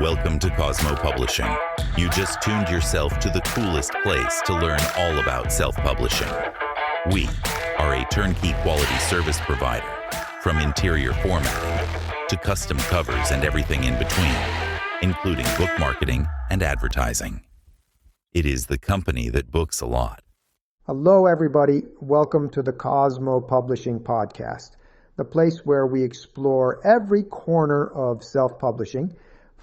Welcome to Cosmo Publishing. You just tuned yourself to the coolest place to learn all about self-publishing. We are a turnkey quality service provider, from interior formatting to custom covers and everything in between, including book marketing and advertising. It is the company that books a lot. Hello, everybody. Welcome to the Cosmo Publishing Podcast, the place where we explore every corner of self-publishing,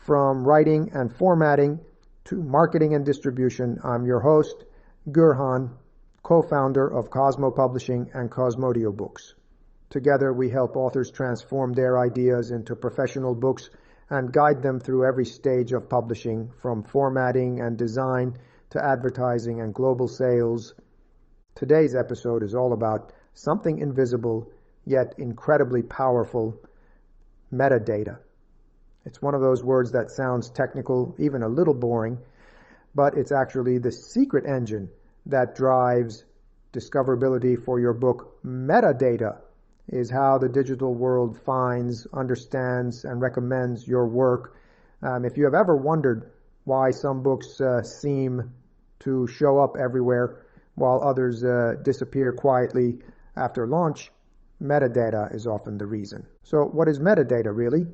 from writing and formatting to marketing and distribution. I'm your host, Gürhan, co-founder of Cosmo Publishing and Cosmodio books. Together, we help authors transform their ideas into professional books and guide them through every stage of publishing, from formatting and design to advertising and global sales. Today's episode is all about something invisible yet incredibly powerful: metadata. It's one of those words that sounds technical, even a little boring, but it's actually the secret engine that drives discoverability for your book. Metadata is how the digital world finds, understands, and recommends your work. If you have ever wondered why some books seem to show up everywhere while others disappear quietly after launch, metadata is often the reason. So what is metadata really?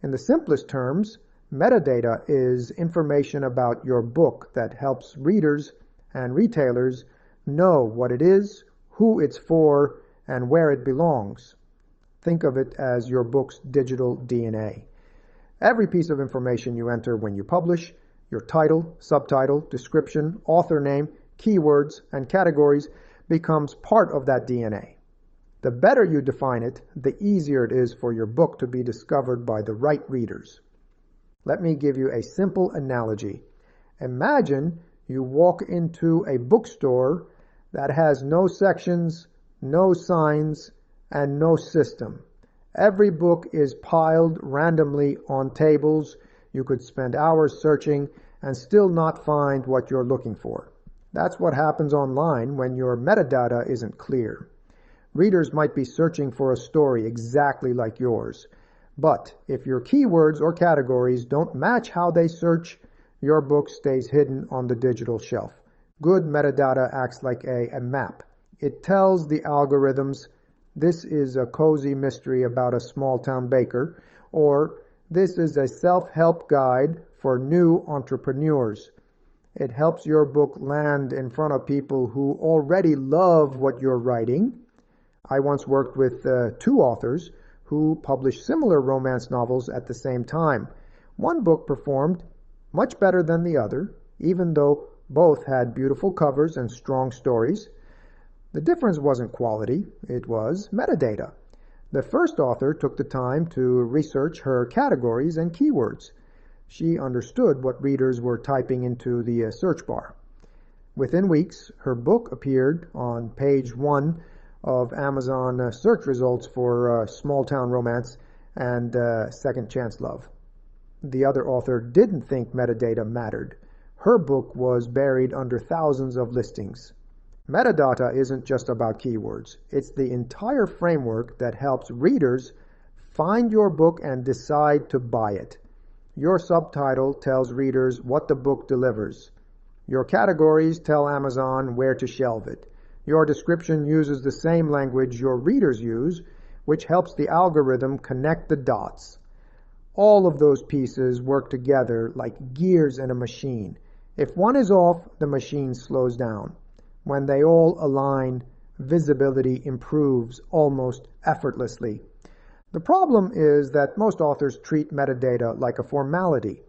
In the simplest terms, metadata is information about your book that helps readers and retailers know what it is, who it's for, and where it belongs. Think of it as your book's digital DNA. Every piece of information you enter when you publish, your title, subtitle, description, author name, keywords, and categories, becomes part of that DNA. The better you define it, the easier it is for your book to be discovered by the right readers. Let me give you a simple analogy. Imagine you walk into a bookstore that has no sections, no signs, and no system. Every book is piled randomly on tables. You could spend hours searching and still not find what you're looking for. That's what happens online when your metadata isn't clear. Readers might be searching for a story exactly like yours, but if your keywords or categories don't match how they search, your book stays hidden on the digital shelf. Good metadata acts like a map. It tells the algorithms, this is a cozy mystery about a small-town baker, or this is a self-help guide for new entrepreneurs. It helps your book land in front of people who already love what you're writing. I once worked with two authors who published similar romance novels at the same time. One book performed much better than the other, even though both had beautiful covers and strong stories. The difference wasn't quality, it was metadata. The first author took the time to research her categories and keywords. She understood what readers were typing into the search bar. Within weeks, her book appeared on page 1 of Amazon search results for small town romance and second chance love. The other author didn't think metadata mattered. Her book was buried under thousands of listings. Metadata isn't just about keywords. It's the entire framework that helps readers find your book and decide to buy it. Your subtitle tells readers what the book delivers. Your categories tell Amazon where to shelve it. Your description uses the same language your readers use, which helps the algorithm connect the dots. All of those pieces work together like gears in a machine. If one is off, the machine slows down. When they all align, visibility improves almost effortlessly. The problem is that most authors treat metadata like a formality.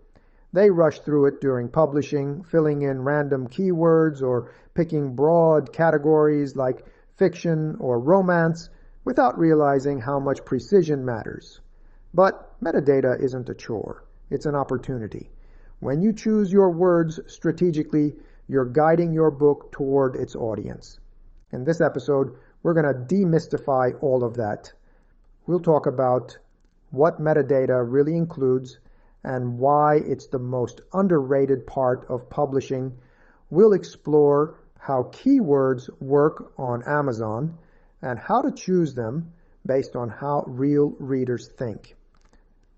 They rush through it during publishing, filling in random keywords or picking broad categories like fiction or romance without realizing how much precision matters. But metadata isn't a chore. It's an opportunity. When you choose your words strategically, you're guiding your book toward its audience. In this episode, we're going to demystify all of that. We'll talk about what metadata really includes and why it's the most underrated part of publishing. We'll explore how keywords work on Amazon and how to choose them based on how real readers think.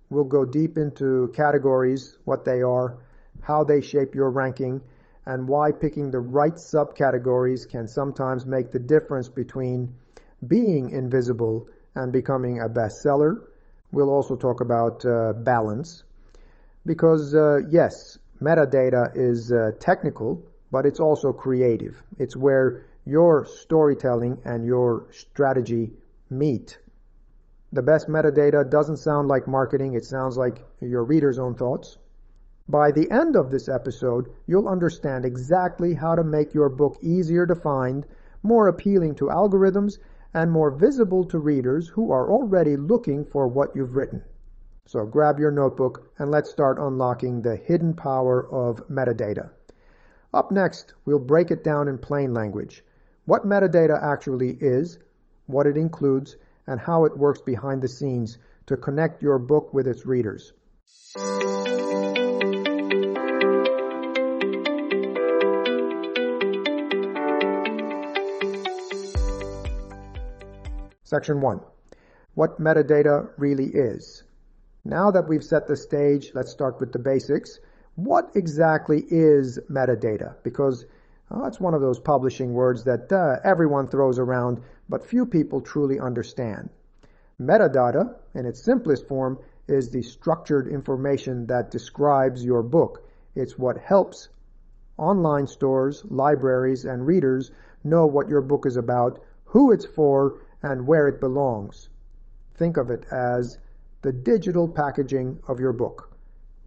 We'll go deep into categories, what they are, how they shape your ranking, and why picking the right subcategories can sometimes make the difference between being invisible and becoming a bestseller. We'll also talk about balance. Because, yes, metadata is technical, but it's also creative. It's where your storytelling and your strategy meet. The best metadata doesn't sound like marketing, it sounds like your reader's own thoughts. By the end of this episode, you'll understand exactly how to make your book easier to find, more appealing to algorithms, and more visible to readers who are already looking for what you've written. So grab your notebook and let's start unlocking the hidden power of metadata. Up next, we'll break it down in plain language. What metadata actually is, what it includes, and how it works behind the scenes to connect your book with its readers. Section 1. What metadata really is. Now that we've set the stage, let's start with the basics. What exactly is metadata? Because it's one of those publishing words that everyone throws around, but few people truly understand. Metadata, in its simplest form, is the structured information that describes your book. It's what helps online stores, libraries, and readers know what your book is about, who it's for, and where it belongs. Think of it as the digital packaging of your book,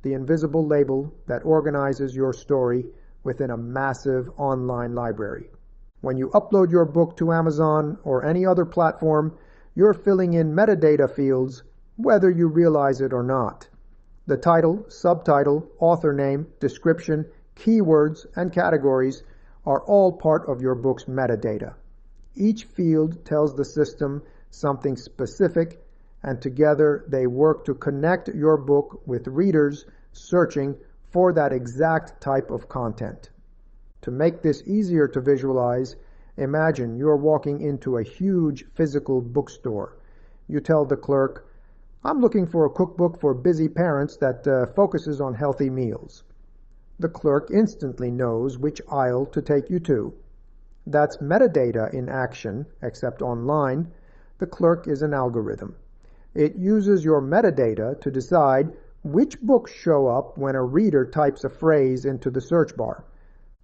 the invisible label that organizes your story within a massive online library. When you upload your book to Amazon or any other platform, you're filling in metadata fields, whether you realize it or not. The title, subtitle, author name, description, keywords, and categories are all part of your book's metadata. Each field tells the system something specific, and together they work to connect your book with readers searching for that exact type of content. To make this easier to visualize, imagine you're walking into a huge physical bookstore. You tell the clerk, "I'm looking for a cookbook for busy parents that focuses on healthy meals." The clerk instantly knows which aisle to take you to. That's metadata in action, except online. The clerk is an algorithm. It uses your metadata to decide which books show up when a reader types a phrase into the search bar.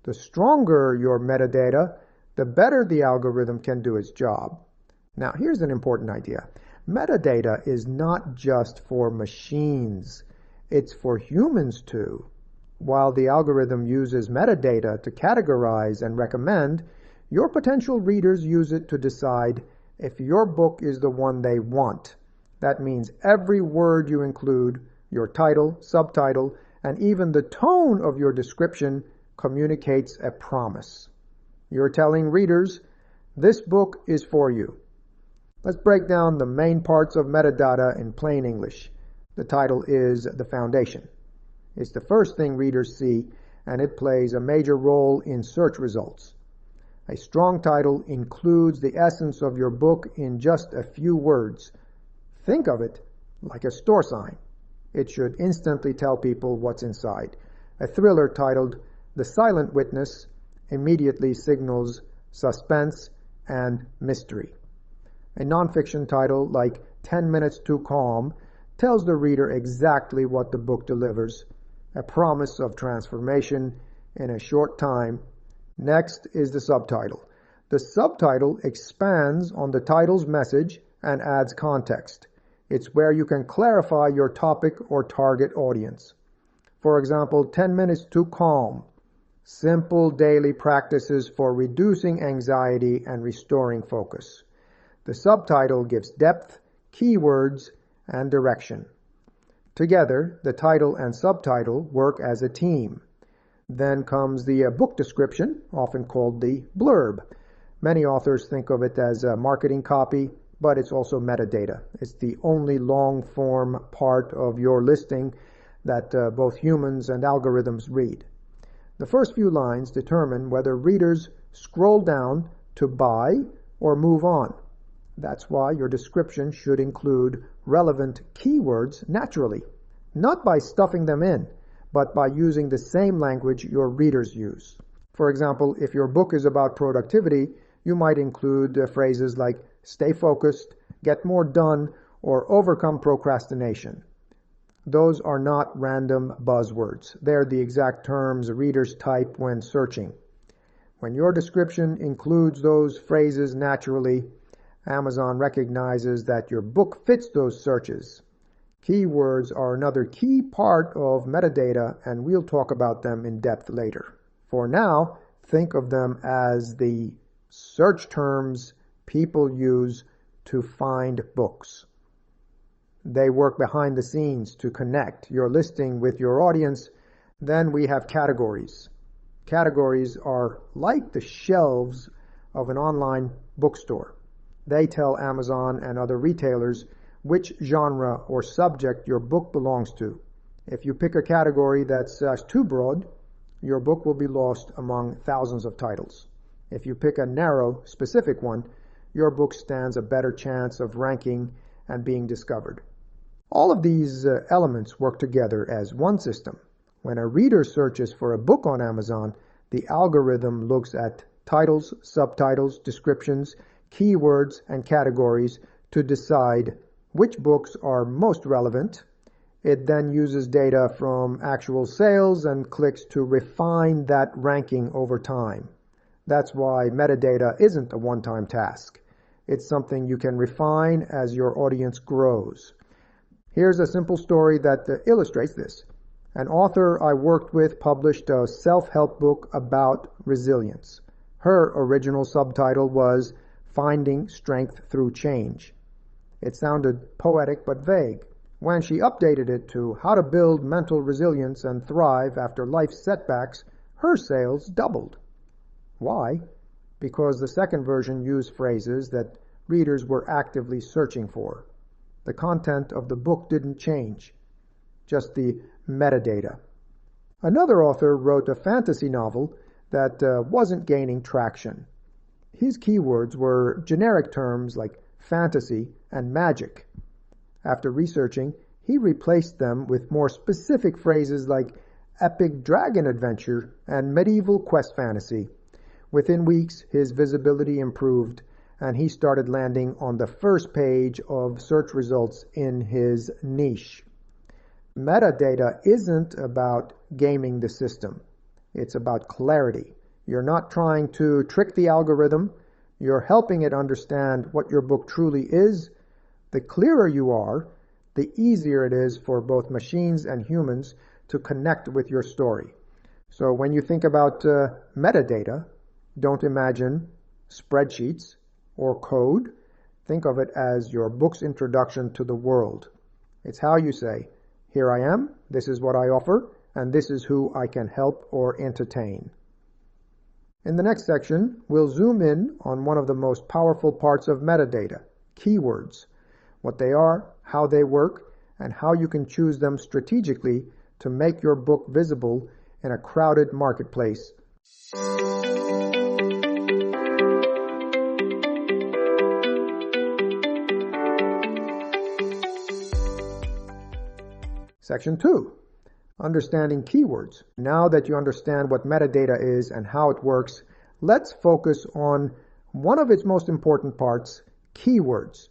The stronger your metadata, the better the algorithm can do its job. Now, here's an important idea. Metadata is not just for machines. It's for humans too. While the algorithm uses metadata to categorize and recommend, your potential readers use it to decide if your book is the one they want. That means every word you include, your title, subtitle, and even the tone of your description communicates a promise. You're telling readers, this book is for you. Let's break down the main parts of metadata in plain English. The title is the foundation. It's the first thing readers see, and it plays a major role in search results. A strong title includes the essence of your book in just a few words. Think of it like a store sign. It should instantly tell people what's inside. A thriller titled The Silent Witness immediately signals suspense and mystery. A nonfiction title like 10 Minutes Too Calm tells the reader exactly what the book delivers, a promise of transformation in a short time. Next is the subtitle. The subtitle expands on the title's message and adds context. It's where you can clarify your topic or target audience. For example, 10 Minutes Too Calm. Simple daily practices for reducing anxiety and restoring focus. The subtitle gives depth, keywords, and direction. Together, the title and subtitle work as a team. Then comes the book description, often called the blurb. Many authors think of it as a marketing copy, but it's also metadata. It's the only long-form part of your listing that both humans and algorithms read. The first few lines determine whether readers scroll down to buy or move on. That's why your description should include relevant keywords naturally. not by stuffing them in, but by using the same language your readers use. For example, if your book is about productivity, you might include phrases like stay focused, get more done, or overcome procrastination. Those are not random buzzwords. They're the exact terms readers type when searching. When your description includes those phrases naturally, Amazon recognizes that your book fits those searches. Keywords are another key part of metadata, and we'll talk about them in depth later. For now, think of them as the search terms people use to find books. They work behind the scenes to connect your listing with your audience. Then we have categories. Categories are like the shelves of an online bookstore. They tell Amazon and other retailers which genre or subject your book belongs to. If you pick a category that's too broad, your book will be lost among thousands of titles. If you pick a narrow, specific one, your book stands a better chance of ranking and being discovered. All of these elements work together as one system. When a reader searches for a book on Amazon, the algorithm looks at titles, subtitles, descriptions, keywords, and categories to decide which books are most relevant. It then uses data from actual sales and clicks to refine that ranking over time. That's why metadata isn't a one-time task. It's something you can refine as your audience grows. Here's a simple story that illustrates this. An author I worked with published a self-help book about resilience. Her original subtitle was Finding Strength Through Change. It sounded poetic but vague. When she updated it to How to Build Mental Resilience and Thrive After Life's Setbacks, her sales doubled. Why? Because the second version used phrases that readers were actively searching for. The content of the book didn't change, just the metadata. Another author wrote a fantasy novel that wasn't gaining traction. His keywords were generic terms like fantasy and magic. After researching, he replaced them with more specific phrases like epic dragon adventure and medieval quest fantasy. Within weeks, his visibility improved, and he started landing on the first page of search results in his niche. Metadata isn't about gaming the system. It's about clarity. You're not trying to trick the algorithm. You're helping it understand what your book truly is. The clearer you are, the easier it is for both machines and humans to connect with your story. So when you think about metadata, don't imagine spreadsheets or code. Think of it as your book's introduction to the world. It's how you say, here I am, this is what I offer, and this is who I can help or entertain. In the next section, we'll zoom in on one of the most powerful parts of metadata, keywords, what they are, how they work, and how you can choose them strategically to make your book visible in a crowded marketplace. Section 2, understanding keywords. Now that you understand what metadata is and how it works, let's focus on one of its most important parts, keywords.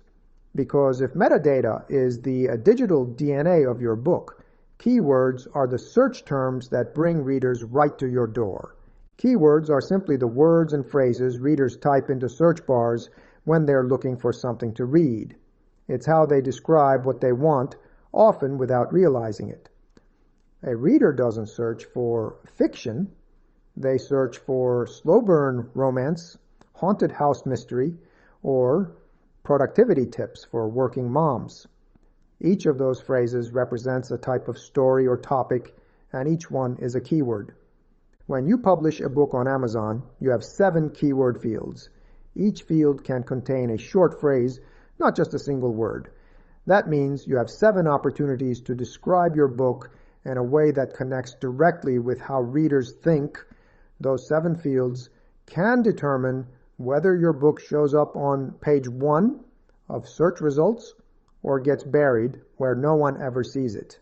Because if metadata is the digital DNA of your book, keywords are the search terms that bring readers right to your door. Keywords are simply the words and phrases readers type into search bars when they're looking for something to read. It's how they describe what they want, often without realizing it. A reader doesn't search for fiction. They search for slow burn romance, haunted house mystery, or productivity tips for working moms. Each of those phrases represents a type of story or topic, and each one is a keyword. When you publish a book on Amazon, you have 7 keyword fields. Each field can contain a short phrase, not just a single word. That means you have 7 opportunities to describe your book in a way that connects directly with how readers think. Those 7 fields can determine whether your book shows up on page 1 of search results or gets buried where no one ever sees it.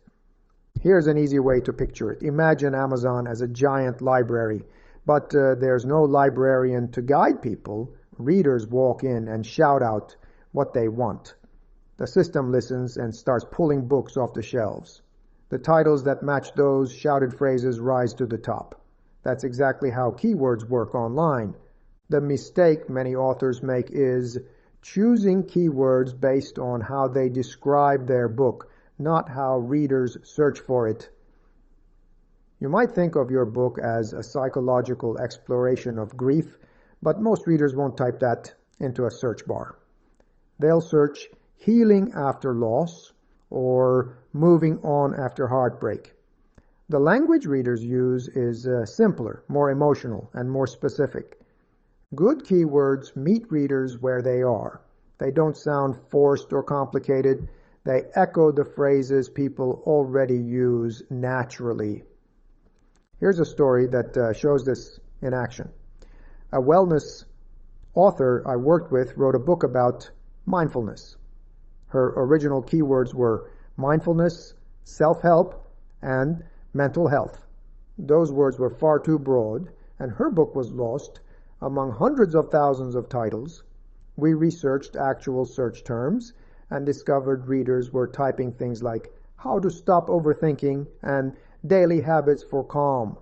Here's an easy way to picture it. Imagine Amazon as a giant library, but there's no librarian to guide people. Readers walk in and shout out what they want. The system listens and starts pulling books off the shelves. The titles that match those shouted phrases rise to the top. That's exactly how keywords work online. The mistake many authors make is choosing keywords based on how they describe their book, not how readers search for it. You might think of your book as a psychological exploration of grief, but most readers won't type that into a search bar. They'll search healing after loss or moving on after heartbreak. The language readers use is simpler, more emotional, and more specific. Good keywords meet readers where they are. They don't sound forced or complicated. They echo the phrases people already use naturally. Here's a story that shows this in action. A wellness author I worked with wrote a book about mindfulness. Her original keywords were mindfulness, self-help, and mental health. Those words were far too broad, and her book was lost among hundreds of thousands of titles. We researched actual search terms and discovered readers were typing things like how to stop overthinking and daily habits for calm.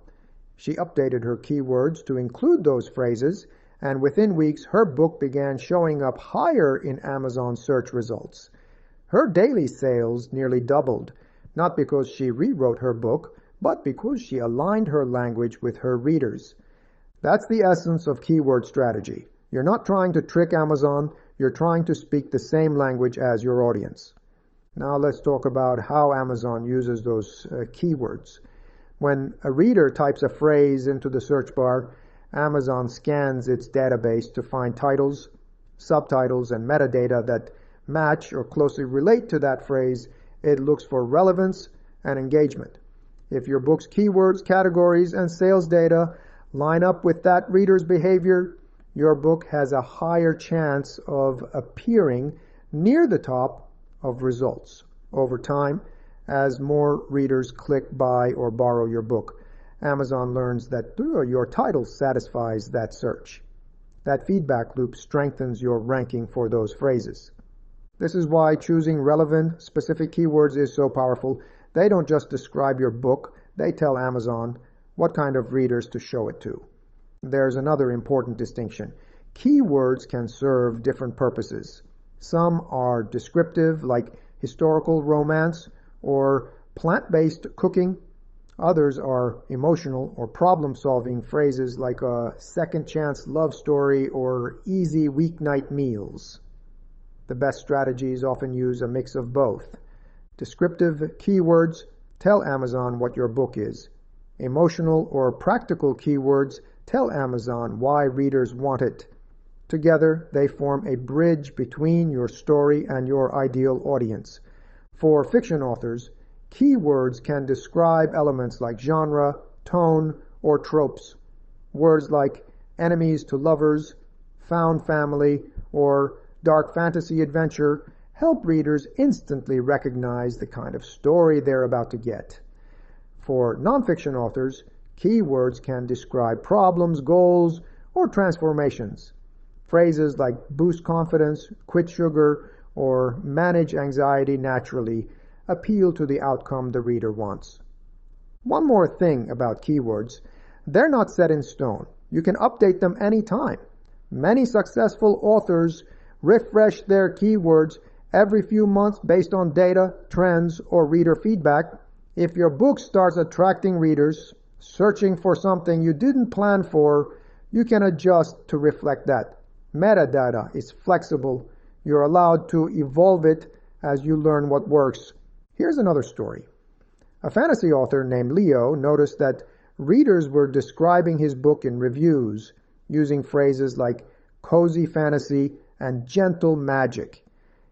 She updated her keywords to include those phrases, and within weeks her book began showing up higher in Amazon search results. Her daily sales nearly doubled, not because she rewrote her book, but because she aligned her language with her readers. That's the essence of keyword strategy. You're not trying to trick Amazon, you're trying to speak the same language as your audience. Now let's talk about how Amazon uses those keywords. When a reader types a phrase into the search bar, Amazon scans its database to find titles, subtitles, and metadata that match or closely relate to that phrase. It looks for relevance and engagement. If your book's keywords, categories, and sales data line up with that reader's behavior, your book has a higher chance of appearing near the top of results. Over time, as more readers click buy or borrow your book, Amazon learns that your title satisfies that search. That feedback loop strengthens your ranking for those phrases. This is why choosing relevant, specific keywords is so powerful. They don't just describe your book, they tell Amazon what kind of readers to show it to. There's another important distinction. Keywords can serve different purposes. Some are descriptive, like historical romance or plant-based cooking. Others are emotional or problem-solving phrases like a second chance love story or easy weeknight meals. The best strategies often use a mix of both. Descriptive keywords tell Amazon what your book is. Emotional or practical keywords tell Amazon why readers want it. Together, they form a bridge between your story and your ideal audience. For fiction authors, keywords can describe elements like genre, tone, or tropes. Words like enemies to lovers, found family, or dark fantasy adventure help readers instantly recognize the kind of story they're about to get. For nonfiction authors, keywords can describe problems, goals, or transformations. Phrases like boost confidence, quit sugar, or manage anxiety naturally appeal to the outcome the reader wants. One more thing about keywords, they're not set in stone. You can update them anytime. Many successful authors refresh their keywords every few months based on data, trends, or reader feedback. If your book starts attracting readers searching for something you didn't plan for, you can adjust to reflect that. Metadata is flexible. You're allowed to evolve it as you learn what works. Here's another story. A fantasy author named Leo noticed that readers were describing his book in reviews using phrases like cozy fantasy and gentle magic.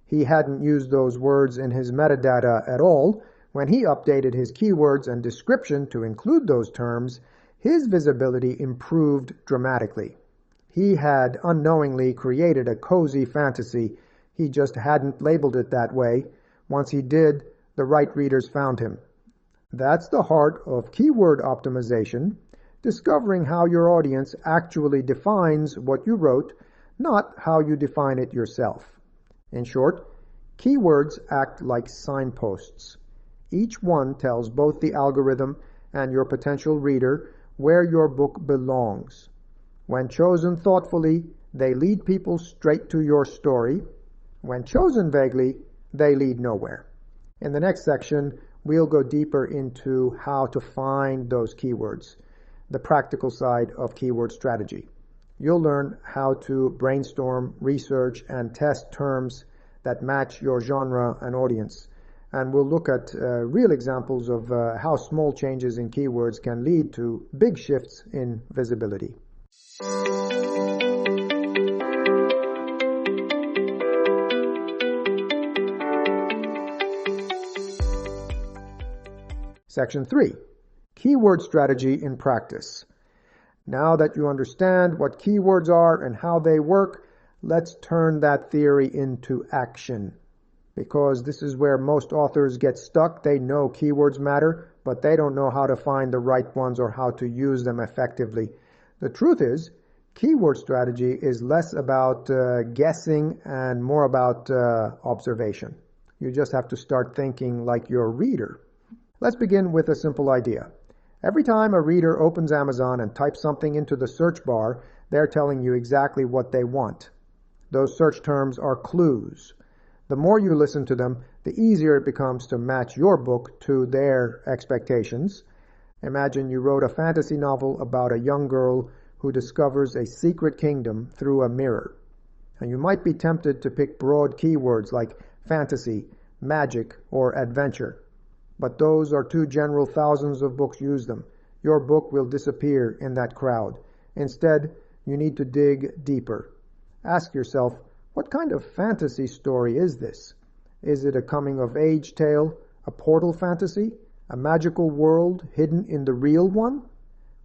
He hadn't used those words in his metadata at all. When he updated his keywords and description to include those terms, his visibility improved dramatically. He had unknowingly created a cozy fantasy. He just hadn't labeled it that way. Once he did, the right readers found him. That's the heart of keyword optimization, discovering how your audience actually defines what you wrote, not how you define it yourself. In short, keywords act like signposts. Each one tells both the algorithm and your potential reader where your book belongs. When chosen thoughtfully, they lead people straight to your story. When chosen vaguely, they lead nowhere. In the next section, we'll go deeper into how to find those keywords, the practical side of keyword strategy. You'll learn how to brainstorm, research, and test terms that match your genre and audience. And we'll look at real examples of how small changes in keywords can lead to big shifts in visibility. Section 3. Keyword strategy in practice. Now that you understand what keywords are and how they work, let's turn that theory into action. Because this is where most authors get stuck. They know keywords matter, but they don't know how to find the right ones or how to use them effectively. The truth is, keyword strategy is less about guessing and more about observation. You just have to start thinking like your reader. Let's begin with a simple idea. Every time a reader opens Amazon and types something into the search bar, they're telling you exactly what they want. Those search terms are clues. The more you listen to them, the easier it becomes to match your book to their expectations. Imagine you wrote a fantasy novel about a young girl who discovers a secret kingdom through a mirror. And you might be tempted to pick broad keywords like fantasy, magic, or adventure. But those are too general. Thousands of books use them. Your book will disappear in that crowd. Instead, you need to dig deeper. Ask yourself, what kind of fantasy story is this? Is it a coming-of-age tale, a portal fantasy, a magical world hidden in the real one?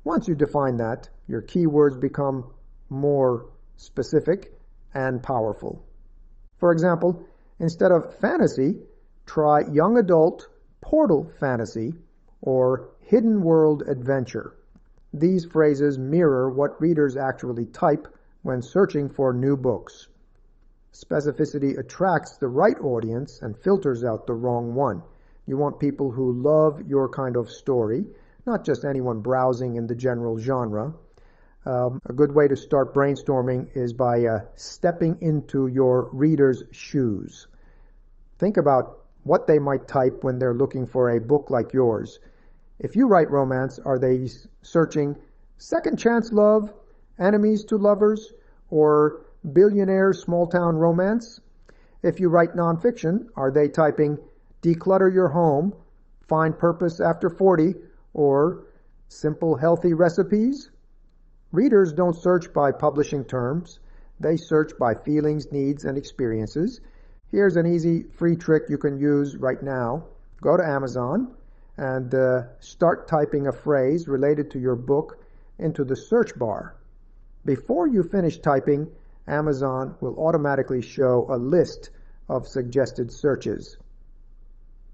Once you define that, your keywords become more specific and powerful. For example, instead of fantasy, try young adult, portal fantasy, or hidden world adventure. These phrases mirror what readers actually type when searching for new books. Specificity attracts the right audience and filters out the wrong one. You want people who love your kind of story, not just anyone browsing in the general genre. A good way to start brainstorming is by stepping into your reader's shoes. Think about what they might type when they're looking for a book like yours. If you write romance, are they searching second chance love, enemies to lovers, or billionaire small-town romance? If you write nonfiction, are they typing declutter your home, find purpose after 40, or simple healthy recipes? Readers don't search by publishing terms. They search by feelings, needs, and experiences. Here's an easy free trick you can use right now. Go to Amazon and start typing a phrase related to your book into the search bar. Before you finish typing, Amazon will automatically show a list of suggested searches.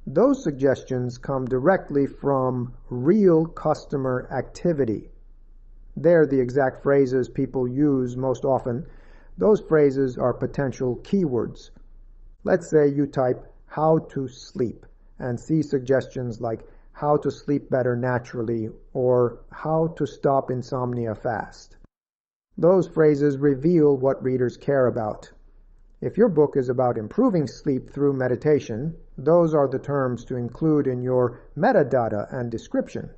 Those suggestions come directly from real customer activity. They're the exact phrases people use most often. Those phrases are potential keywords. Let's say you type how to sleep and see suggestions like how to sleep better naturally or how to stop insomnia fast. Those phrases reveal what readers care about. If your book is about improving sleep through meditation, those are the terms to include in your metadata and description.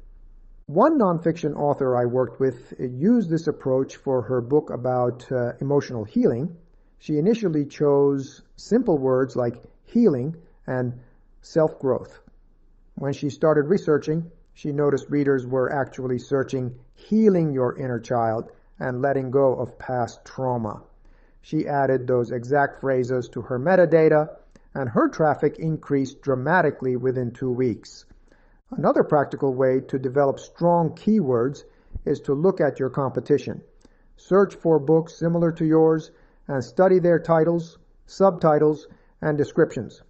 One nonfiction author I worked with used this approach for her book about emotional healing. She initially chose simple words like healing and self-growth. When she started researching, she noticed readers were actually searching healing your inner child and letting go of past trauma. She added those exact phrases to her metadata, and her traffic increased dramatically within 2 weeks. Another practical way to develop strong keywords is to look at your competition. Search for books similar to yours and study their titles, subtitles, and descriptions.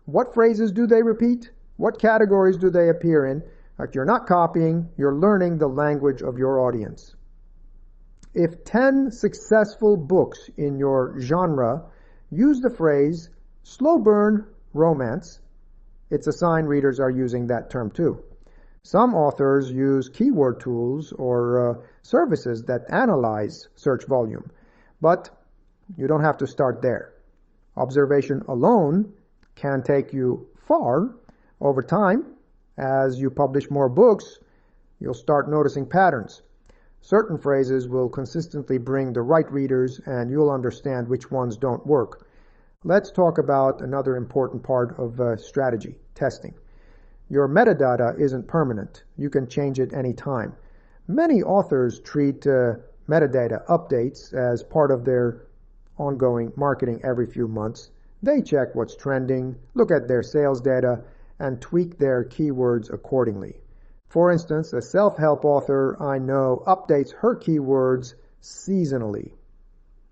What phrases do they repeat? What categories do they appear in? Like, you're not copying, you're learning the language of your audience. If 10 successful books in your genre use the phrase slow burn romance, it's a sign readers are using that term too. Some authors use keyword tools or services that analyze search volume, but you don't have to start there. Observation alone can take you far. Over time, as you publish more books, you'll start noticing patterns. Certain phrases will consistently bring the right readers, and you'll understand which ones don't work. Let's talk about another important part of strategy, testing. Your metadata isn't permanent. You can change it anytime. Many authors treat metadata updates as part of their ongoing marketing every few months. They check what's trending, look at their sales data, and tweak their keywords accordingly. For instance, a self-help author I know updates her keywords seasonally.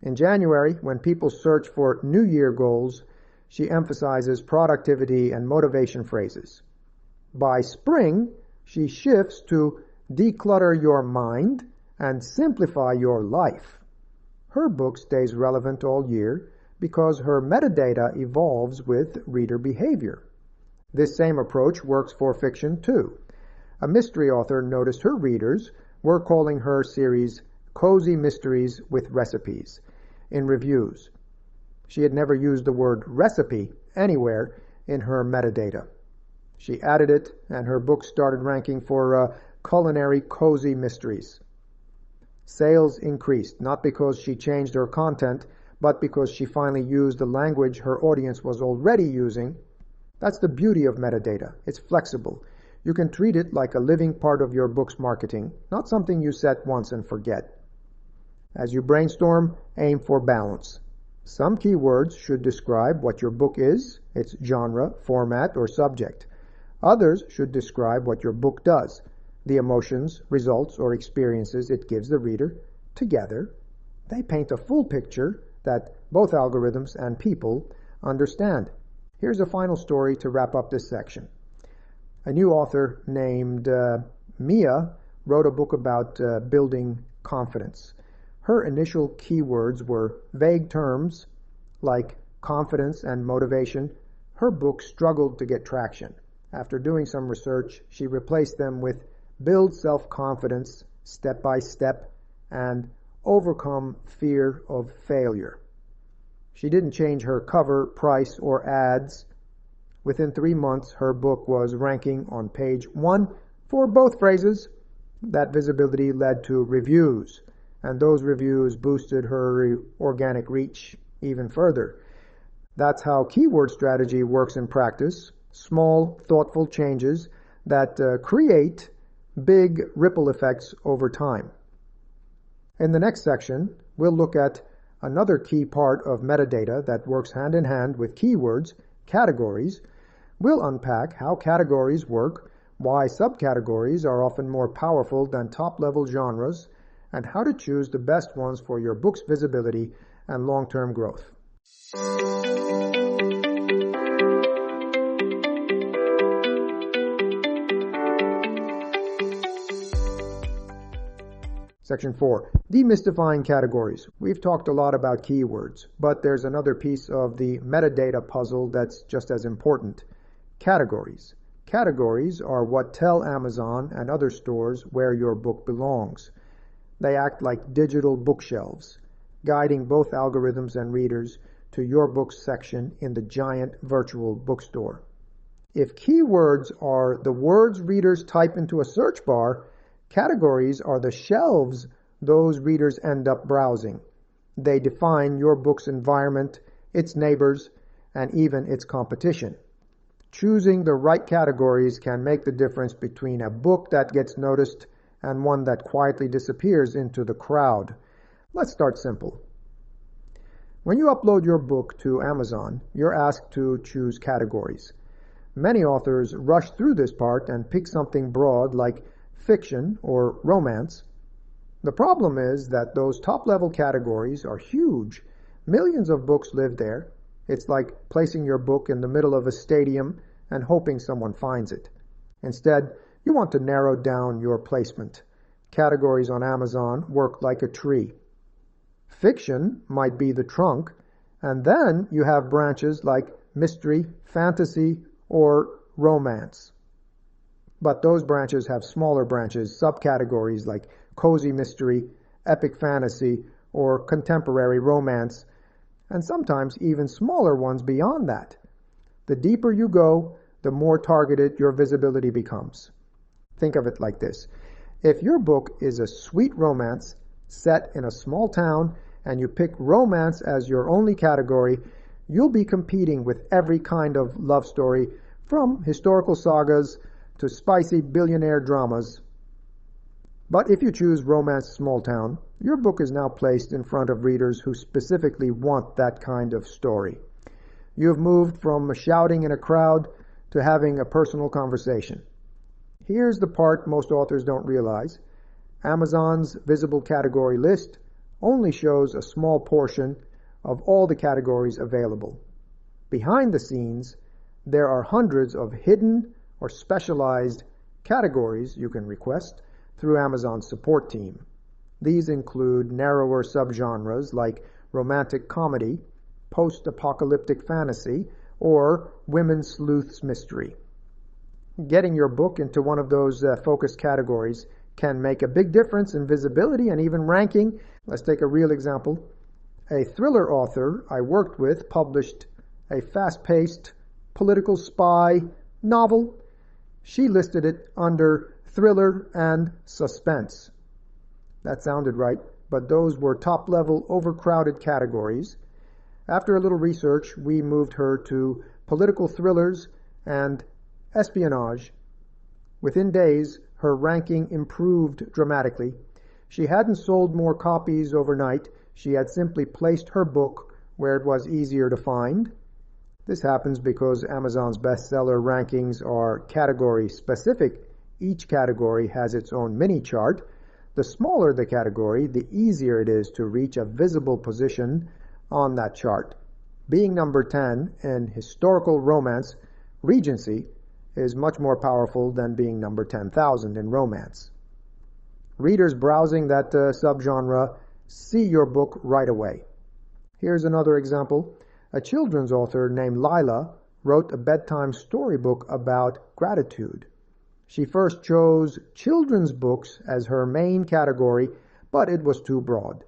In January, when people search for New Year goals, she emphasizes productivity and motivation phrases. By spring, she shifts to declutter your mind and simplify your life. Her book stays relevant all year because her metadata evolves with reader behavior. This same approach works for fiction too. A mystery author noticed her readers were calling her series Cozy Mysteries with Recipes in reviews. She had never used the word recipe anywhere in her metadata. She added it, and her book started ranking for culinary cozy mysteries. Sales increased, not because she changed her content, but because she finally used the language her audience was already using. That's the beauty of metadata. It's flexible. You can treat it like a living part of your book's marketing, not something you set once and forget. As you brainstorm, aim for balance. Some keywords should describe what your book is, its genre, format, or subject. Others should describe what your book does, the emotions, results, or experiences it gives the reader. Together, they paint a full picture that both algorithms and people understand. Here's a final story to wrap up this section. A new author named Mia wrote a book about building confidence. Her initial keywords were vague terms like confidence and motivation. Her book struggled to get traction. After doing some research, she replaced them with build self-confidence step by step and overcome fear of failure. She didn't change her cover, price, or ads. Within 3 months, her book was ranking on page 1 for both phrases. That visibility led to reviews, and those reviews boosted her organic reach even further. That's how keyword strategy works in practice. Small, thoughtful changes that create big ripple effects over time. In the next section, we'll look at another key part of metadata that works hand in hand with keywords, categories. We'll unpack how categories work, why subcategories are often more powerful than top-level genres, and how to choose the best ones for your book's visibility and long-term growth. Section 4, demystifying categories. We've talked a lot about keywords, but there's another piece of the metadata puzzle that's just as important. Categories. Categories are what tell Amazon and other stores where your book belongs. They act like digital bookshelves, guiding both algorithms and readers to your book's section in the giant virtual bookstore. If keywords are the words readers type into a search bar, categories are the shelves those readers end up browsing. They define your book's environment, its neighbors, and even its competition. Choosing the right categories can make the difference between a book that gets noticed and one that quietly disappears into the crowd. Let's start simple. When you upload your book to Amazon, you're asked to choose categories. Many authors rush through this part and pick something broad like fiction or romance. The problem is that those top-level categories are huge. Millions of books live there. It's like placing your book in the middle of a stadium and hoping someone finds it. Instead, you want to narrow down your placement. Categories on Amazon work like a tree. Fiction might be the trunk, and then you have branches like mystery, fantasy, or romance. But those branches have smaller branches, subcategories like cozy mystery, epic fantasy, or contemporary romance, and sometimes even smaller ones beyond that. The deeper you go, the more targeted your visibility becomes. Think of it like this. If your book is a sweet romance set in a small town and you pick romance as your only category, you'll be competing with every kind of love story, from historical sagas to spicy billionaire dramas. But if you choose romance small town, your book is now placed in front of readers who specifically want that kind of story. You've moved from shouting in a crowd to having a personal conversation. Here's the part most authors don't realize. Amazon's visible category list only shows a small portion of all the categories available. Behind the scenes, there are hundreds of hidden or specialized categories you can request through Amazon's support team. These include narrower subgenres like romantic comedy, post-apocalyptic fantasy, or women's sleuths mystery. Getting your book into one of those focused categories can make a big difference in visibility and even ranking. Let's take a real example. A thriller author I worked with published a fast-paced political spy novel. She listed it under thriller and suspense. That sounded right, but those were top-level, overcrowded categories. After a little research, we moved her to political thrillers and espionage. Within days, her ranking improved dramatically. She hadn't sold more copies overnight. She had simply placed her book where it was easier to find. This happens because Amazon's bestseller rankings are category specific. Each category has its own mini chart. The smaller the category, the easier it is to reach a visible position on that chart. Being number 10 in historical romance, Regency, is much more powerful than being number 10,000 in romance. Readers browsing that subgenre see your book right away. Here's another example. A children's author named Lila wrote a bedtime storybook about gratitude. She first chose children's books as her main category, but it was too broad.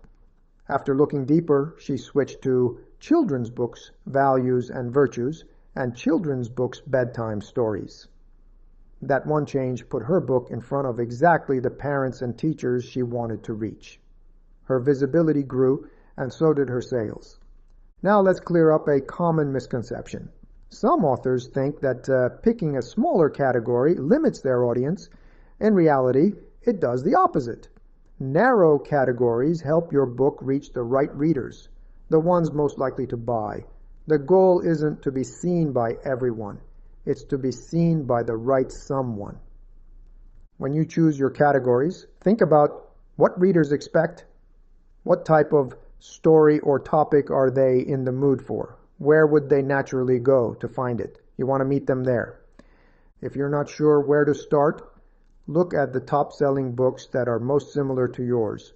After looking deeper, she switched to children's books, values and virtues, and children's books, bedtime stories. That one change put her book in front of exactly the parents and teachers she wanted to reach. Her visibility grew, and so did her sales. Now let's clear up a common misconception. Some authors think that picking a smaller category limits their audience. In reality, it does the opposite. Narrow categories help your book reach the right readers, the ones most likely to buy. The goal isn't to be seen by everyone. It's to be seen by the right someone. When you choose your categories, think about what readers expect. What type of story or topic are they in the mood for? Where would they naturally go to find it? You want to meet them there. If you're not sure where to start, look at the top-selling books that are most similar to yours.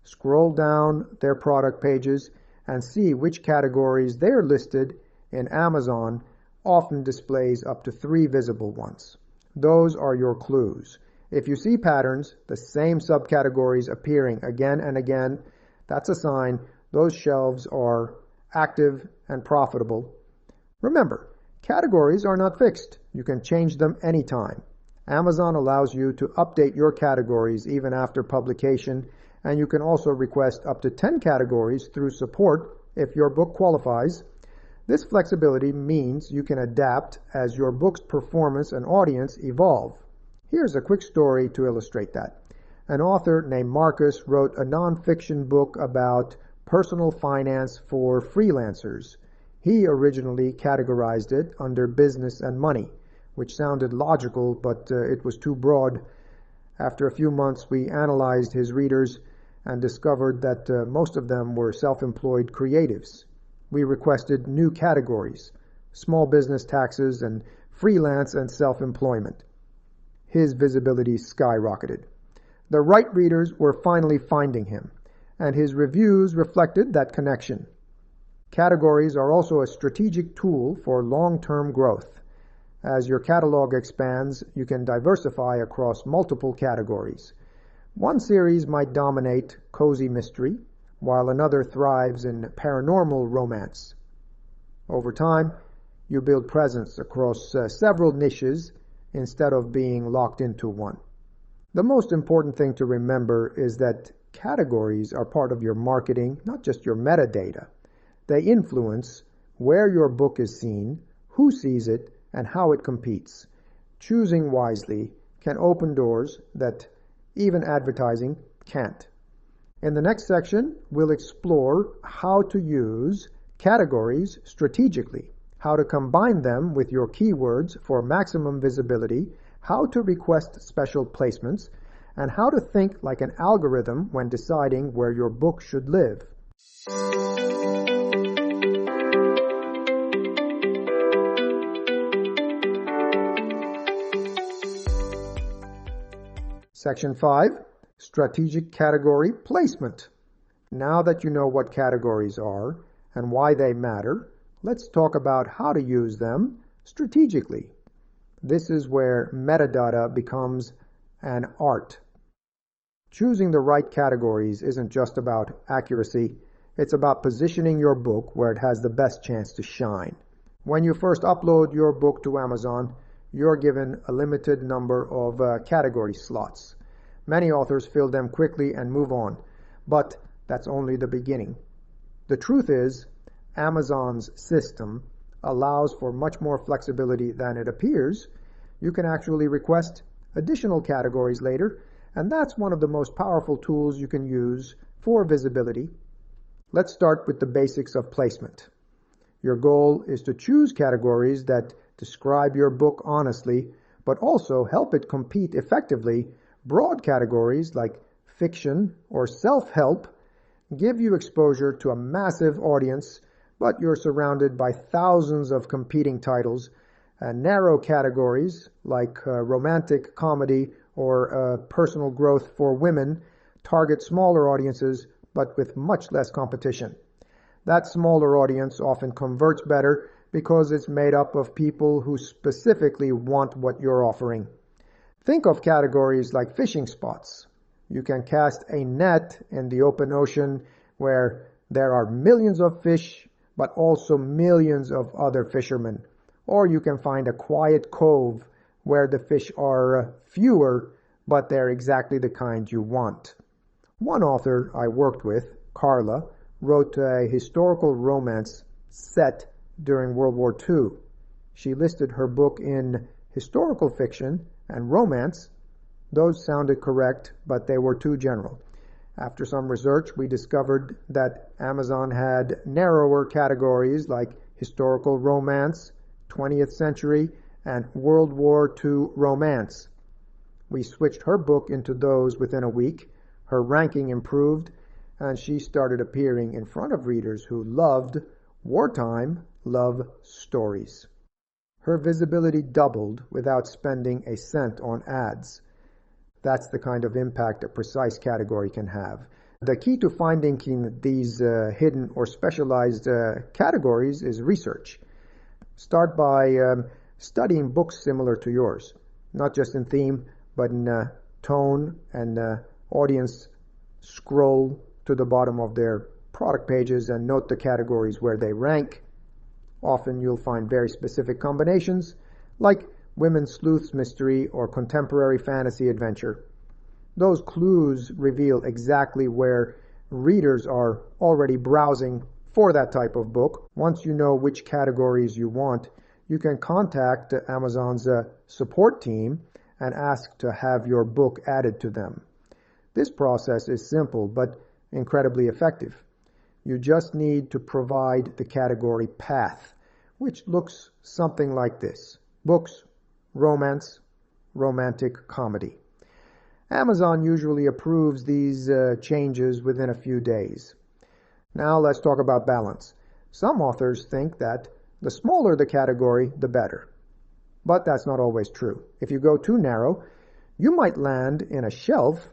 Scroll down their product pages and see which categories they're listed in. Amazon often displays up to 3 visible ones. Those are your clues. If you see patterns, the same subcategories appearing again and again, that's a sign those shelves are active and profitable. Remember, categories are not fixed. You can change them anytime. Amazon allows you to update your categories even after publication, and you can also request up to 10 categories through support if your book qualifies. This flexibility means you can adapt as your book's performance and audience evolve. Here's a quick story to illustrate that. An author named Marcus wrote a nonfiction book about personal finance for freelancers. He originally categorized it under business and money, which sounded logical, but it was too broad. After a few months, we analyzed his readers and discovered that most of them were self-employed creatives. We requested new categories: small business taxes and freelance and self-employment. His visibility skyrocketed. The right readers were finally finding him, and his reviews reflected that connection. Categories are also a strategic tool for long-term growth. As your catalog expands, you can diversify across multiple categories. One series might dominate cozy mystery, while another thrives in paranormal romance. Over time, you build presence across several niches instead of being locked into one. The most important thing to remember is that categories are part of your marketing, not just your metadata. They influence where your book is seen, who sees it, and how it competes. Choosing wisely can open doors that even advertising can't. In the next section, we'll explore how to use categories strategically, how to combine them with your keywords for maximum visibility, how to request special placements, and how to think like an algorithm when deciding where your book should live. Section 5, Strategic Category Placement. Now that you know what categories are and why they matter, let's talk about how to use them strategically. This is where metadata becomes an art. Choosing the right categories isn't just about accuracy, it's about positioning your book where it has the best chance to shine. When you first upload your book to Amazon, you're given a limited number of category slots. Many authors fill them quickly and move on, but that's only the beginning. The truth is, Amazon's system allows for much more flexibility than it appears. You can actually request additional categories later, and that's one of the most powerful tools you can use for visibility. Let's start with the basics of placement. Your goal is to choose categories that describe your book honestly, but also help it compete effectively. Broad categories like fiction or self-help give you exposure to a massive audience, but you're surrounded by thousands of competing titles. Narrow categories like romantic comedy or personal growth for women target smaller audiences, but with much less competition. That smaller audience often converts better because it's made up of people who specifically want what you're offering. Think of categories like fishing spots. You can cast a net in the open ocean where there are millions of fish, but also millions of other fishermen. Or you can find a quiet cove where the fish are fewer, but they're exactly the kind you want. One author I worked with, Carla, wrote a historical romance set during World War II. She listed her book in historical fiction and romance. Those sounded correct, but they were too general. After some research, we discovered that Amazon had narrower categories like historical romance, 20th century, and World War II romance. We switched her book into those within a week. Her ranking improved, and she started appearing in front of readers who loved wartime love stories. Her visibility doubled without spending a cent on ads. That's the kind of impact a precise category can have. The key to finding these hidden or specialized categories is research. Start by studying books similar to yours, not just in theme, but in tone and audience. Scroll to the bottom of their product pages and note the categories where they rank. Often you'll find very specific combinations, like women's sleuths mystery or contemporary fantasy adventure. Those clues reveal exactly where readers are already browsing for that type of book. Once you know which categories you want, you can contact Amazon's support team and ask to have your book added to them. This process is simple but incredibly effective. You just need to provide the category path, which looks something like this: books, romance, romantic comedy. Amazon usually approves these changes within a few days. Now let's talk about balance. Some authors think that the smaller the category, the better. But that's not always true. If you go too narrow, you might land in a shelf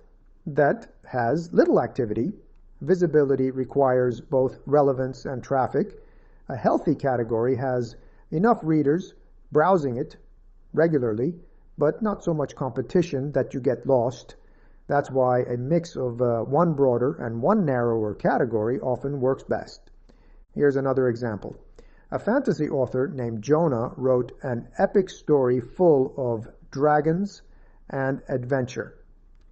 that has little activity. Visibility requires both relevance and traffic. A healthy category has enough readers browsing it regularly, but not so much competition that you get lost. That's why a mix of one broader and one narrower category often works best. Here's another example. A fantasy author named Jonah wrote an epic story full of dragons and adventure.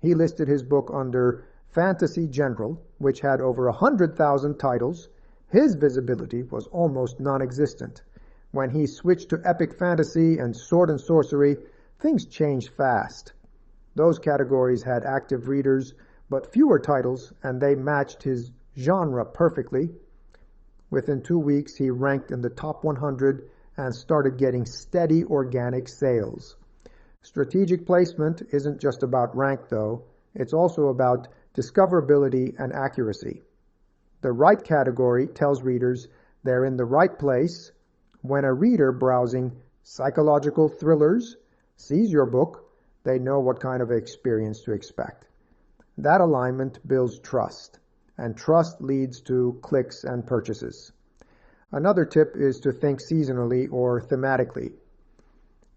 He listed his book under Fantasy General, which had over 100,000 titles. His visibility was almost non-existent. When he switched to epic fantasy and sword and sorcery, things changed fast. Those categories had active readers, but fewer titles, and they matched his genre perfectly. Within 2 weeks, he ranked in the top 100 and started getting steady organic sales. Strategic placement isn't just about rank, though. It's also about discoverability and accuracy. The right category tells readers they're in the right place. When a reader browsing psychological thrillers sees your book, they know what kind of experience to expect. That alignment builds trust, and trust leads to clicks and purchases. Another tip is to think seasonally or thematically.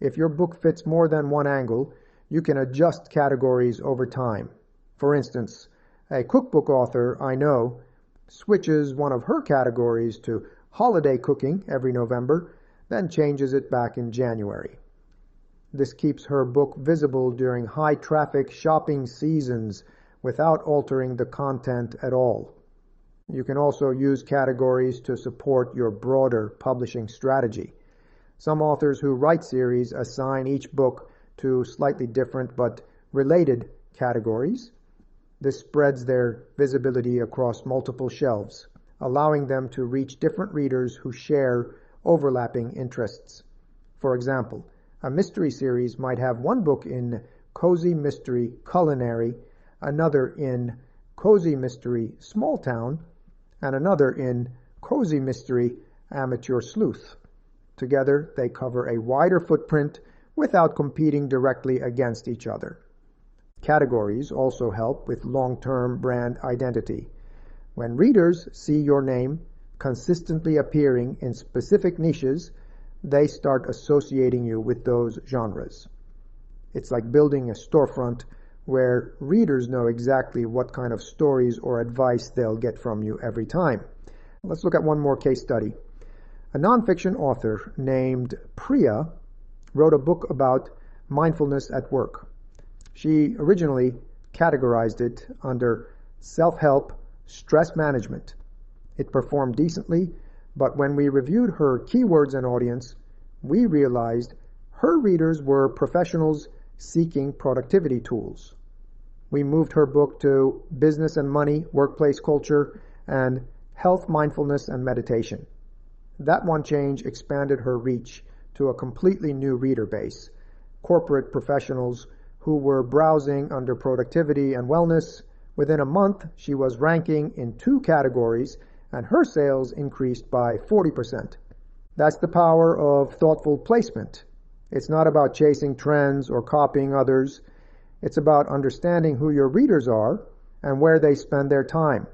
If your book fits more than one angle, you can adjust categories over time. For instance, a cookbook author I know switches one of her categories to holiday cooking every November, then changes it back in January. This keeps her book visible during high-traffic shopping seasons without altering the content at all. You can also use categories to support your broader publishing strategy. Some authors who write series assign each book to slightly different but related categories. This spreads their visibility across multiple shelves, allowing them to reach different readers who share overlapping interests. For example, a mystery series might have one book in cozy mystery culinary, another in cozy mystery small town, and another in cozy mystery amateur sleuth. Together, they cover a wider footprint without competing directly against each other. Categories also help with long-term brand identity. When readers see your name consistently appearing in specific niches, they start associating you with those genres. It's like building a storefront where readers know exactly what kind of stories or advice they'll get from you every time. Let's look at one more case study. A nonfiction author named Priya wrote a book about mindfulness at work. She originally categorized it under self-help stress management. It performed decently, but when we reviewed her keywords and audience, we realized her readers were professionals seeking productivity tools. We moved her book to business and money, workplace culture, and health, mindfulness, and meditation. That one change expanded her reach to a completely new reader base, corporate professionals who were browsing under productivity and wellness. Within a month, she was ranking in 2 categories, and her sales increased by 40%. That's the power of thoughtful placement. It's not about chasing trends or copying others. It's about understanding who your readers are and where they spend their time.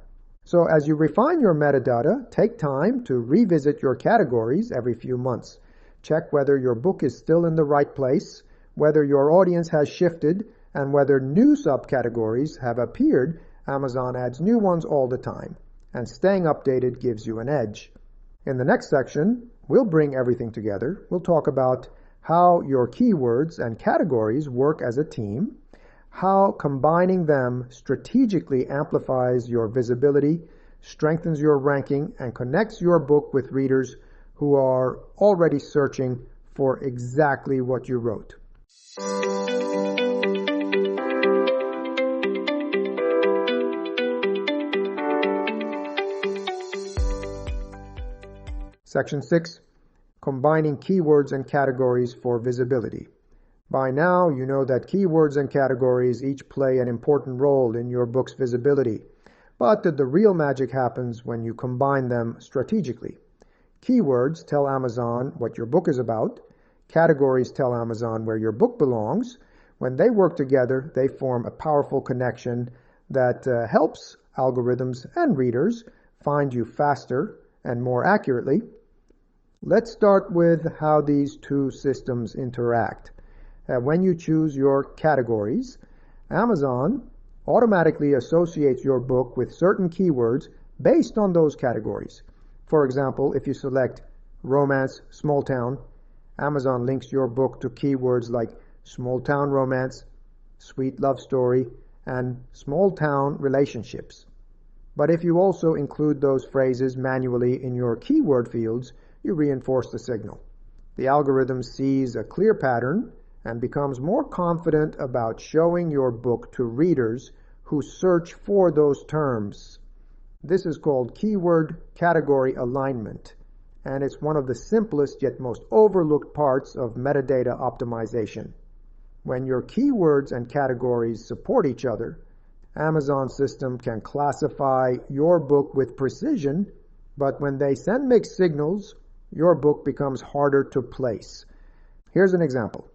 So as you refine your metadata, take time to revisit your categories every few months. Check whether your book is still in the right place, whether your audience has shifted, and whether new subcategories have appeared. Amazon adds new ones all the time, and staying updated gives you an edge. In the next section, we'll bring everything together. We'll talk about how your keywords and categories work as a team, how combining them strategically amplifies your visibility, strengthens your ranking, and connects your book with readers who are already searching for exactly what you wrote. Section 6, combining keywords and categories for visibility. By now, you know that keywords and categories each play an important role in your book's visibility, but the real magic happens when you combine them strategically. Keywords tell Amazon what your book is about. Categories tell Amazon where your book belongs. When they work together, they form a powerful connection that helps algorithms and readers find you faster and more accurately. Let's start with how these two systems interact. When you choose your categories, Amazon automatically associates your book with certain keywords based on those categories. For example, if you select romance, small town, Amazon links your book to keywords like small town romance, sweet love story, and small town relationships. But if you also include those phrases manually in your keyword fields, you reinforce the signal. The algorithm sees a clear pattern and becomes more confident about showing your book to readers who search for those terms. This is called keyword category alignment, and it's one of the simplest yet most overlooked parts of metadata optimization. When your keywords and categories support each other, Amazon's system can classify your book with precision, but when they send mixed signals, your book becomes harder to place. Here's an example.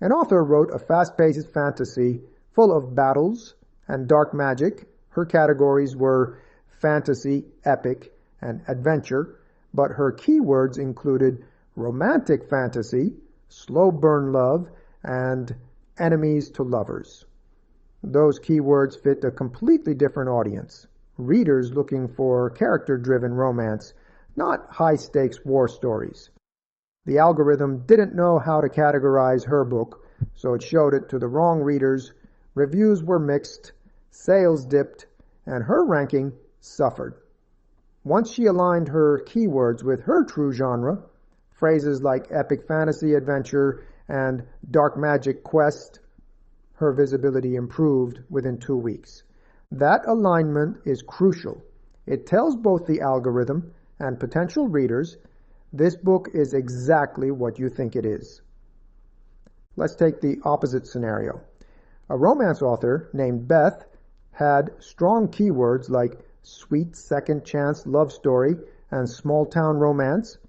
An author wrote a fast-paced fantasy full of battles and dark magic. Her categories were fantasy, epic, and adventure, but her keywords included romantic fantasy, slow burn love, and enemies to lovers. Those keywords fit a completely different audience. Readers looking for character-driven romance, not high-stakes war stories. The algorithm didn't know how to categorize her book, so it showed it to the wrong readers. Reviews were mixed, sales dipped, and her ranking suffered. Once she aligned her keywords with her true genre, phrases like epic fantasy adventure and dark magic quest, her visibility improved within 2 weeks. That alignment is crucial. It tells both the algorithm and potential readers this book is exactly what you think it is. Let's take the opposite scenario. A romance author named Beth had strong keywords like sweet second chance love story and small town romance,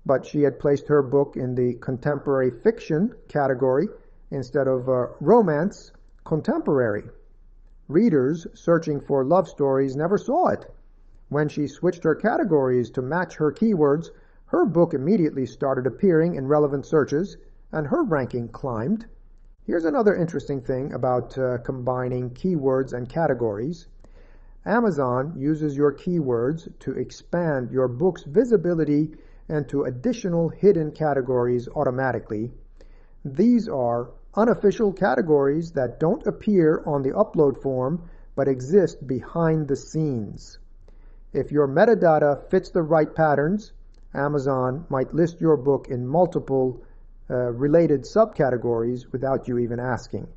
but she had placed her book in the contemporary fiction category instead of romance contemporary. Readers searching for love stories never saw it. When she switched her categories to match her keywords, her book immediately started appearing in relevant searches, and her ranking climbed. Here's another interesting thing about combining keywords and categories. Amazon uses your keywords to expand your book's visibility into additional hidden categories automatically. These are unofficial categories that don't appear on the upload form but exist behind the scenes. If your metadata fits the right patterns, Amazon might list your book in multiple related subcategories without you even asking.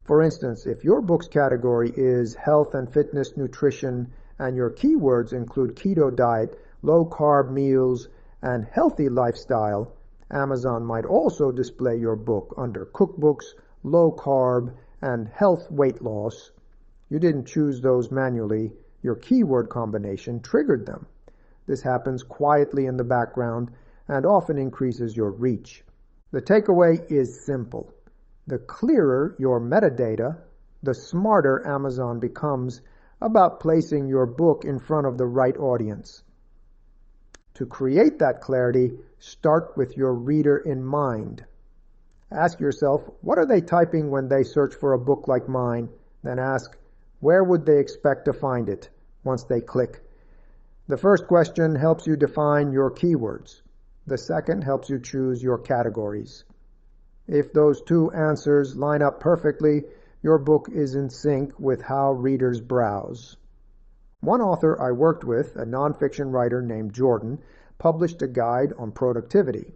For instance, if your book's category is health and fitness nutrition and your keywords include keto diet, low-carb meals, and healthy lifestyle, Amazon might also display your book under cookbooks, low-carb, and health weight loss. You didn't choose those manually. Your keyword combination triggered them. This happens quietly in the background and often increases your reach. The takeaway is simple. The clearer your metadata, the smarter Amazon becomes about placing your book in front of the right audience. To create that clarity, start with your reader in mind. Ask yourself, what are they typing when they search for a book like mine? Then ask, where would they expect to find it once they click? The first question helps you define your keywords. The second helps you choose your categories. If those two answers line up perfectly, your book is in sync with how readers browse. One author I worked with, a nonfiction writer named Jordan, published a guide on productivity.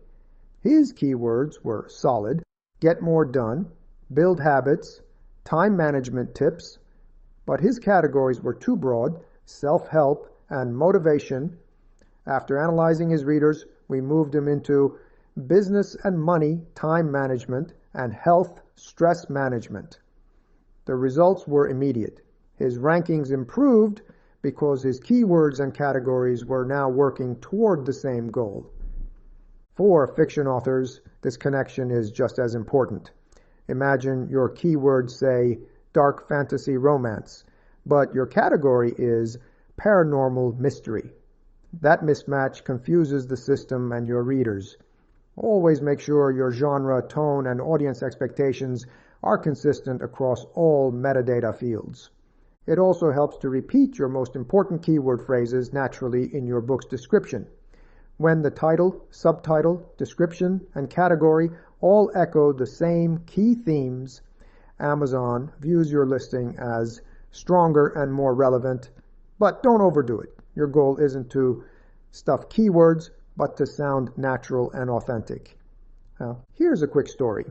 His keywords were solid, get more done, build habits, time management tips, but his categories were too broad, self-help, and motivation. After analyzing his readers, we moved him into business and money, time management, and health stress management. The results were immediate. His rankings improved because his keywords and categories were now working toward the same goal. For fiction authors, this connection is just as important. Imagine your keywords say dark fantasy romance, but your category is paranormal mystery. That mismatch confuses the system and your readers. Always make sure your genre, tone, and audience expectations are consistent across all metadata fields. It also helps to repeat your most important keyword phrases naturally in your book's description. When the title, subtitle, description, and category all echo the same key themes, Amazon views your listing as stronger and more relevant, but don't overdo it. Your goal isn't to stuff keywords, but to sound natural and authentic. Now, here's a quick story.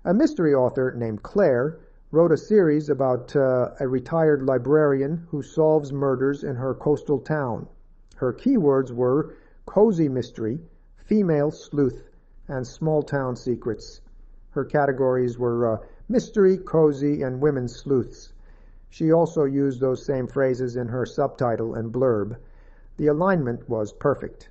A mystery author named Claire wrote a series about a retired librarian who solves murders in her coastal town. Her keywords were cozy mystery, female sleuth, and small town secrets. Her categories were mystery, cozy, and women's sleuths. She also used those same phrases in her subtitle and blurb. The alignment was perfect.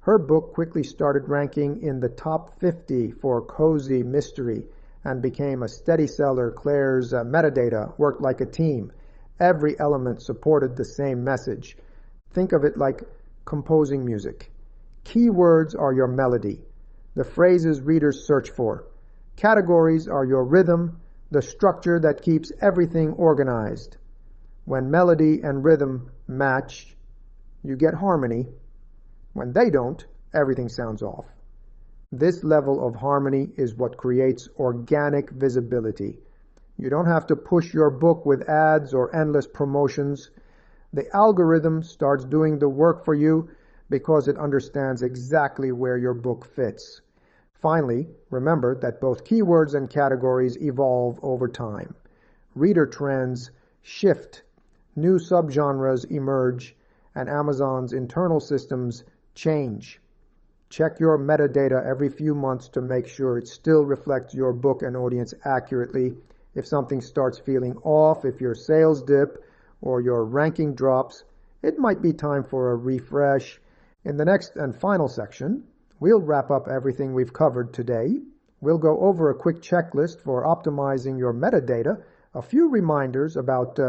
Her book quickly started ranking in the top 50 for cozy mystery and became a steady seller. Claire's metadata worked like a team. Every element supported the same message. Think of it like composing music. Keywords are your melody, the phrases readers search for. Categories are your rhythm, the structure that keeps everything organized. When melody and rhythm match, you get harmony. When they don't, everything sounds off. This level of harmony is what creates organic visibility. You don't have to push your book with ads or endless promotions. The algorithm starts doing the work for you because it understands exactly where your book fits. Finally, remember that both keywords and categories evolve over time. Reader trends shift, new subgenres emerge, and Amazon's internal systems change. Check your metadata every few months to make sure it still reflects your book and audience accurately. If something starts feeling off, if your sales dip, or your ranking drops, it might be time for a refresh. In the next and final section, we'll wrap up everything we've covered today. We'll go over a quick checklist for optimizing your metadata, a few reminders about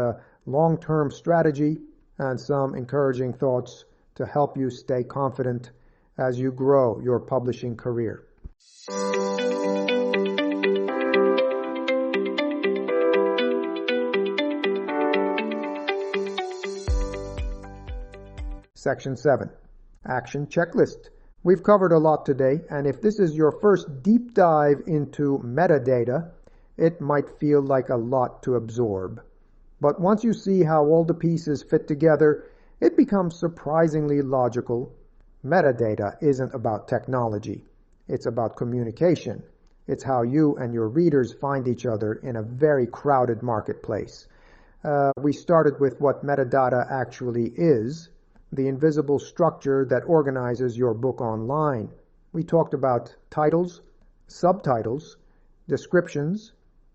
long-term strategy, and some encouraging thoughts to help you stay confident as you grow your publishing career. Section 7. Action Checklist. We've covered a lot today, and if this is your first deep dive into metadata, it might feel like a lot to absorb. But once you see how all the pieces fit together, it becomes surprisingly logical. Metadata isn't about technology. It's about communication. It's how you and your readers find each other in a very crowded marketplace. We started with what metadata actually is, the invisible structure that organizes your book online. We talked about titles, subtitles, descriptions,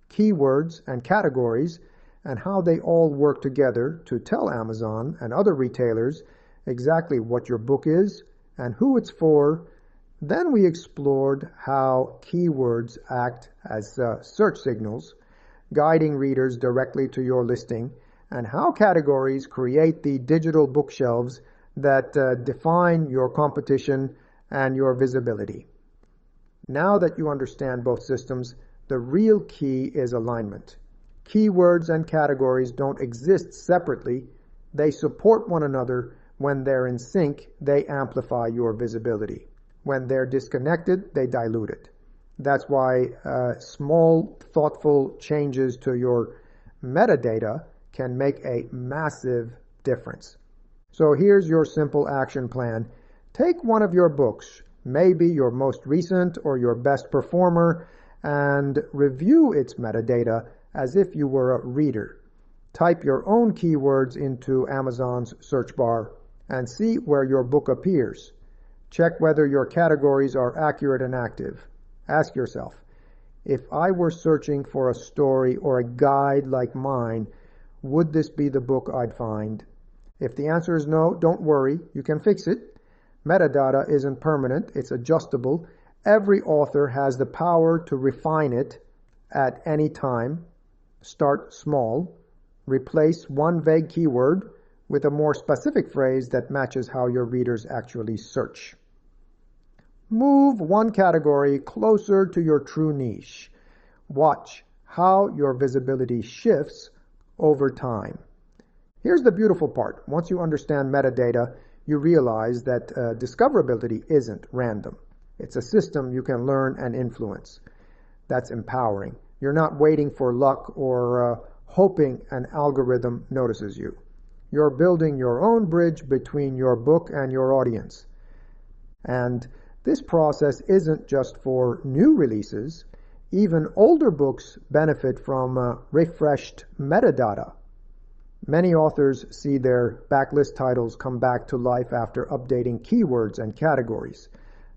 keywords, and categories, and how they all work together to tell Amazon and other retailers exactly what your book is and who it's for. Then we explored how keywords act as search signals, guiding readers directly to your listing, and how categories create the digital bookshelves that define your competition and your visibility. Now that you understand both systems, the real key is alignment. Keywords and categories don't exist separately. They support one another. When they're in sync, they amplify your visibility. When they're disconnected, they dilute it. That's why small, thoughtful changes to your metadata can make a massive difference. So here's your simple action plan. Take one of your books, maybe your most recent or your best performer, and review its metadata as if you were a reader. Type your own keywords into Amazon's search bar and see where your book appears. Check whether your categories are accurate and active. Ask yourself, if I were searching for a story or a guide like mine, would this be the book I'd find? If the answer is no, don't worry, you can fix it. Metadata isn't permanent, it's adjustable. Every author has the power to refine it at any time. Start small. Replace one vague keyword with a more specific phrase that matches how your readers actually search. Move one category closer to your true niche. Watch how your visibility shifts over time. Here's the beautiful part. Once you understand metadata, you realize that discoverability isn't random. It's a system you can learn and influence. That's empowering. You're not waiting for luck or hoping an algorithm notices you. You're building your own bridge between your book and your audience. And this process isn't just for new releases. Even older books benefit from refreshed metadata. Many authors see their backlist titles come back to life after updating keywords and categories.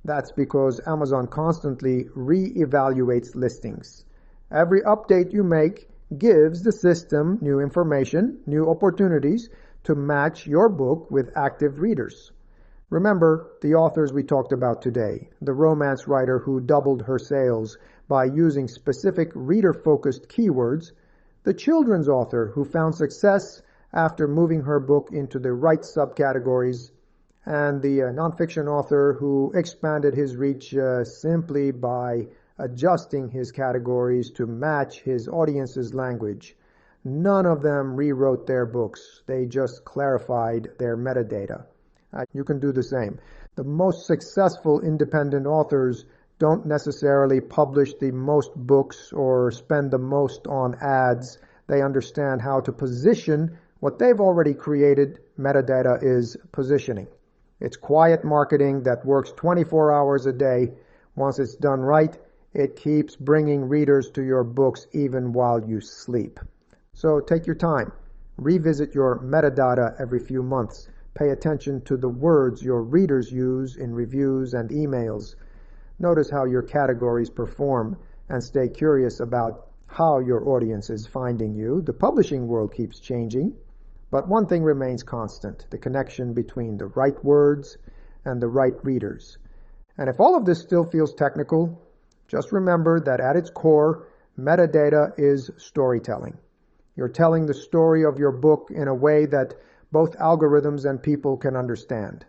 That's because Amazon constantly re-evaluates listings. Every update you make gives the system new information, new opportunities to match your book with active readers. Remember the authors we talked about today, the romance writer who doubled her sales by using specific reader-focused keywords, the children's author who found success after moving her book into the right subcategories, and the nonfiction author who expanded his reach simply by adjusting his categories to match his audience's language. None of them rewrote their books. They just clarified their metadata. You can do the same. The most successful independent authors don't necessarily publish the most books or spend the most on ads. They understand how to position what they've already created. Metadata is positioning. It's quiet marketing that works 24 hours a day. Once it's done right, it keeps bringing readers to your books even while you sleep. So take your time. Revisit your metadata every few months. Pay attention to the words your readers use in reviews and emails. Notice how your categories perform and stay curious about how your audience is finding you. The publishing world keeps changing, but one thing remains constant: the connection between the right words and the right readers. And if all of this still feels technical, just remember that at its core, metadata is storytelling. You're telling the story of your book in a way that both algorithms and people can understand.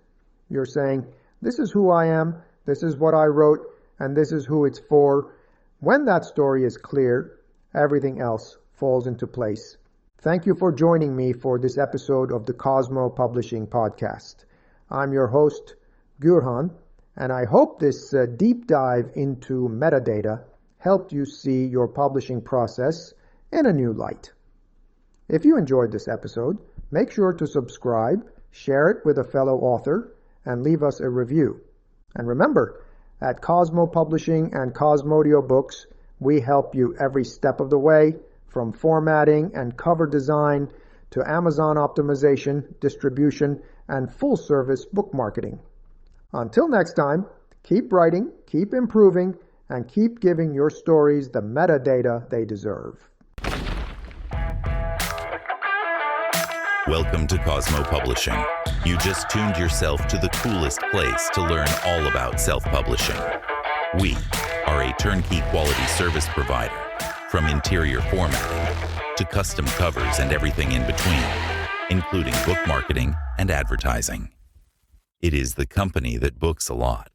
You're saying, this is who I am, this is what I wrote, and this is who it's for. When that story is clear, everything else falls into place. Thank you for joining me for this episode of the Cosmo Publishing Podcast. I'm your host, Gürhan, and I hope this deep dive into metadata helped you see your publishing process in a new light. If you enjoyed this episode, make sure to subscribe, share it with a fellow author, and leave us a review. And remember, at Cosmo Publishing and Cosmodio Books, we help you every step of the way, from formatting and cover design to Amazon optimization, distribution, and full-service book marketing. Until next time, keep writing, keep improving, and keep giving your stories the metadata they deserve. Welcome to Cosmo Publishing. You just tuned yourself to the coolest place to learn all about self-publishing. We are a turnkey quality service provider, from interior formatting to custom covers and everything in between, including book marketing and advertising. It is the company that books a lot.